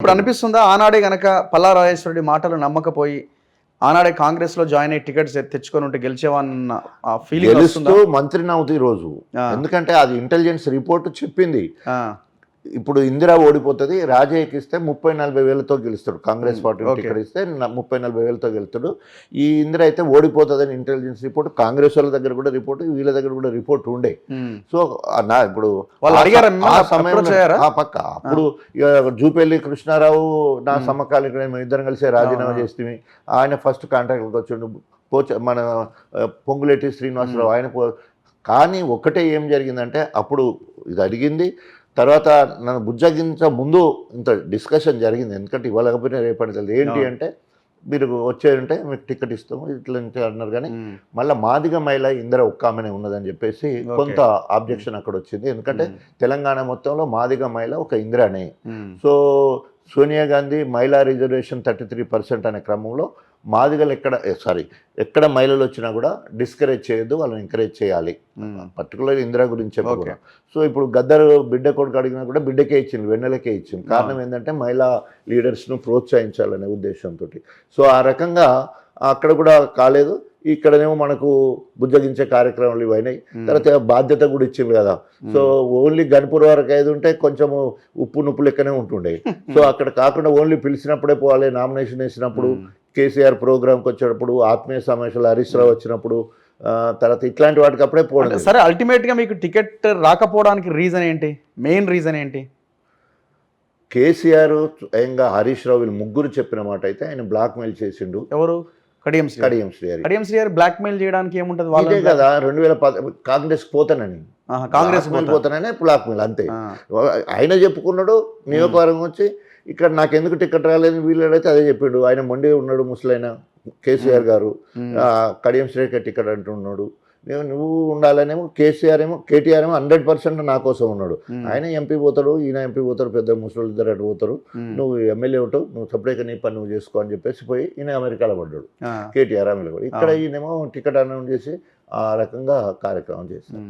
ఇప్పుడు అనిపిస్తుందా ఆనాడే గనక పల్లా రాజేశ్వరుడి మాటలు నమ్మకపోయి ఆనాడే కాంగ్రెస్‌లో జాయిన్ అయ్యి టికెట్స్ తెచ్చుకొని ఉంటే గెలిచేవాన్న ఆ ఫీలింగ్ వస్తుందా? గెలుస్తూ మంత్రిని అవుతాయి ఈరోజు. ఆ! ఎందుకంటే అది ఇంటెలిజెన్స్ రిపోర్ట్ చెప్పింది. ఆ! ఇప్పుడు ఇందిర ఓడిపోతది. రాజయ్యకి ఇస్తే 30-40 వేలతో గెలుస్తాడు. Congress party okay. టికెట్ ఇస్తే 30-40 వేలతో గెలుస్తాడు. ఈ ఇందిర అయితే ఓడిపోతదని ఇంటెలిజెన్స్ రిపోర్ట్ కాంగ్రెస్ వాళ్ళ దగ్గర కూడా రిపోర్ట్, వీళ్ళ దగ్గర కూడా రిపోర్ట్ ఉండే. హ్మ్. సో, ఇప్పుడు వాళ్ళు అడిగారా మిమ్మల్ని? ఆ అప్రోచ్ సమయంలో అయ్యారా? పక్కా. అప్పుడు జూపల్లి కృష్ణారావు నా సమకాలీకుడు మేము ఇద్దరం కలిసి రాజీనామా చేస్తేమి. ఆయన ఫస్ట్ కాంట్రాక్ట్‌లోకి వచ్చిండు. మన పొంగులేటి శ్రీనివాసరావు ఆయన కానీ ఒకటే ఏం జరిగిందంటే అప్పుడు ఇది అడిగింది. తర్వాత నన్ను బుజ్జగించ ముందు ఇంత డిస్కషన్ జరిగింది. ఎందుకంటే ఇవ్వలేకపోయినా రేపటి తెలియదు. ఏంటి అంటే మీరు వచ్చారంటే మీకు టికెట్ ఇస్తాము ఇట్లా అన్నారు. కానీ మళ్ళీ మాదిగ మహిళ ఇందిర ఒక్క ఆమెనే ఉన్నదని చెప్పేసి కొంత ఆబ్జెక్షన్ అక్కడ వచ్చింది. ఎందుకంటే తెలంగాణ మొత్తంలో మాదిగ మహిళ ఒక ఇందిరనే. సో సోనియా గాంధీ మహిళా రిజర్వేషన్ 33% అనే క్రమంలో మాదిగలు ఎక్కడ మహిళలు వచ్చినా కూడా డిస్కరేజ్ చేయొద్దు, వాళ్ళని ఎంకరేజ్ చేయాలి. పర్టికులర్ ఇందిరా గురించి చెప్పకూడదు. సో ఇప్పుడు గద్దరు బిడ్డ కొడుకు అడిగినా కూడా బిడ్డకే ఇచ్చింది, వెన్నెలకే ఇచ్చింది. కారణం ఏంటంటే మహిళా లీడర్స్ను ప్రోత్సహించాలనే ఉద్దేశంతో. సో ఆ రకంగా అక్కడ కూడా కాలేదు. ఇక్కడనేమో మనకు బుజ్జగించే కార్యక్రమాలు ఇవైనాయి. తర్వాత బాధ్యత కూడా ఇచ్చింది కదా. సో ఓన్లీ గన్పూర్ వరకు అయితే ఉంటే కొంచెము ఉప్పు నుప్పు లెక్కనే ఉంటుండే. సో అక్కడ కాకుండా ఓన్లీ పిలిచినప్పుడే పోవాలి. నామినేషన్ వేసినప్పుడు, కేసీఆర్ ప్రోగ్రామ్కి వచ్చేటప్పుడు, ఆత్మీయ సమావేశాలు హరీష్ రావు వచ్చినప్పుడు, తర్వాత ఇట్లాంటి వాటికి అప్పుడే పోవడం. సరే, అల్టిమేట్గా మీకు టికెట్ రాకపోవడానికి రీజన్ ఏంటి? మెయిన్ రీజన్ ఏంటి? కేసీఆర్ స్వయంగా హరీష్ రావు వీళ్ళు ముగ్గురు చెప్పిన మాట అయితే ఆయన బ్లాక్మెయిల్ చేసిండు. ఎవరు? కడియం శ్రీహరి బ్లాక్మెయిల్ చేయడానికి ఏముంటది? ఇదే కదా 2010 కాంగ్రెస్ పోతానని, కాంగ్రెస్ పోతానని బ్లాక్మెయిల్ అంతే. ఆయన చెప్పుకున్నాడు. నియోజకవర్గం వచ్చి ఇక్కడ నాకెందుకు టికెట్ రాలేదని వీళ్ళైతే అదే చెప్పిండు. ఆయన మొండి ఉన్నాడు ముసలైన కేసీఆర్ గారు. కడియం శ్రీహరికి టికెట్ అంటున్నాడు. నువ్వు ఉండాలనేమో కేటీఆర్ ఏమో 100% నా కోసం ఉన్నాడు. ఆయన ఎంపీ పోతాడు, ఈయన ఎంపీ పోతారు, పెద్ద ముసలి ఇద్దరు అటు పోతారు. నువ్వు ఎమ్మెల్యే ఉంటావు, నువ్వు సపరేట్గా నీ పని నువ్వు చేసుకో అని చెప్పేసి పోయి ఈయన అమెరికాలో పడ్డాడు. కేటీఆర్ అమెరికా. ఇక్కడ ఈయనేమో టికెట్ అనౌన్స్ చేసి ఆ రకంగా కార్యక్రమం చేశారు.